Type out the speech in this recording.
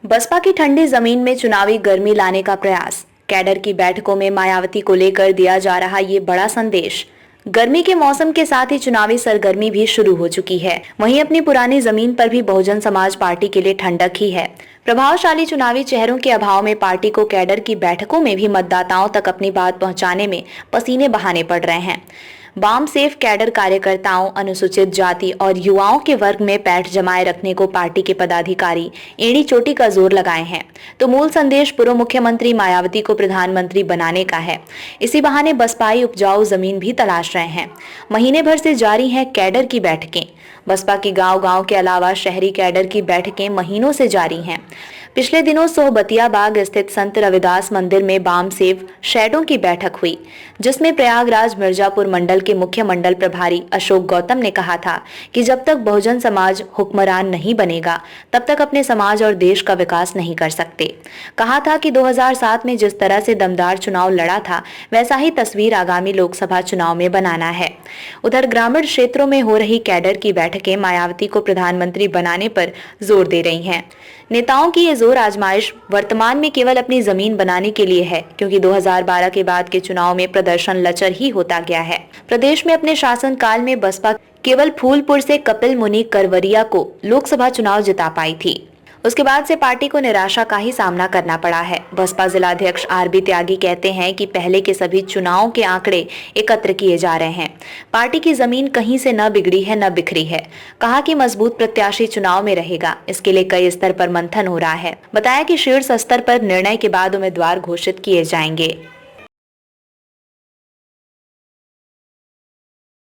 बसपा की ठंडी जमीन में चुनावी गर्मी लाने का प्रयास। कैडर की बैठकों में मायावती को लेकर दिया जा रहा ये बड़ा संदेश। गर्मी के मौसम के साथ ही चुनावी सरगर्मी भी शुरू हो चुकी है। वहीं अपनी पुरानी जमीन पर भी बहुजन समाज पार्टी के लिए ठंडक ही है। प्रभावशाली चुनावी चेहरों के अभाव में पार्टी को कैडर की बैठकों में भी मतदाताओं तक अपनी बात पहुंचाने में पसीने बहाने पड़ रहे हैं। वाम सेफ कैडर कार्यकर्ताओं, अनुसूचित जाति और युवाओं के वर्ग में पैठ जमाए रखने को पार्टी के पदाधिकारी एड़ी चोटी का जोर लगाए हैं। तो मूल संदेश पूर्व मुख्यमंत्री मायावती को प्रधानमंत्री बनाने का है। इसी बहाने बसपाई उपजाऊ जमीन भी तलाश रहे हैं। महीने भर से जारी हैं कैडर की बैठकें। बसपा की गांव-गांव के अलावा शहरी कैडर की बैठकें महीनों से जारी हैं। पिछले दिनों सोहबतिया बाग स्थित संत रविदास मंदिर में वाम सेव शेडों की बैठक हुई, जिसमें प्रयागराज मिर्जापुर मंडल के मुख्य मंडल प्रभारी अशोक गौतम ने कहा था कि जब तक बहुजन समाज हुक्मरान नहीं बनेगा, तब तक अपने समाज और देश का विकास नहीं कर सकते। कहा था कि 2007 में जिस तरह से दमदार चुनाव लड़ा था, वैसा ही तस्वीर आगामी लोकसभा चुनाव में बनाना है। उधर ग्रामीण क्षेत्रों में हो रही कैडर की बैठकें मायावती को प्रधानमंत्री बनाने पर जोर दे रही हैं। नेताओं की ये जोर आजमाइश वर्तमान में केवल अपनी जमीन बनाने के लिए है, क्योंकि 2012 के बाद के चुनाव में प्रदर्शन लचर ही होता गया है। प्रदेश में अपने शासनकाल में बसपा केवल फूलपुर से कपिल मुनि करवरिया को लोकसभा चुनाव जिता पाई थी। उसके बाद से पार्टी को निराशा का ही सामना करना पड़ा है। बसपा जिलाध्यक्ष आरबी त्यागी कहते हैं कि पहले के सभी चुनावों के आंकड़े एकत्र किए जा रहे हैं। पार्टी की जमीन कहीं से न बिगड़ी है न बिखरी है। कहा कि मजबूत प्रत्याशी चुनाव में रहेगा, इसके लिए कई स्तर पर मंथन हो रहा है। बताया कि शीर्ष स्तर पर निर्णय के बाद उम्मीदवार घोषित किए जाएंगे।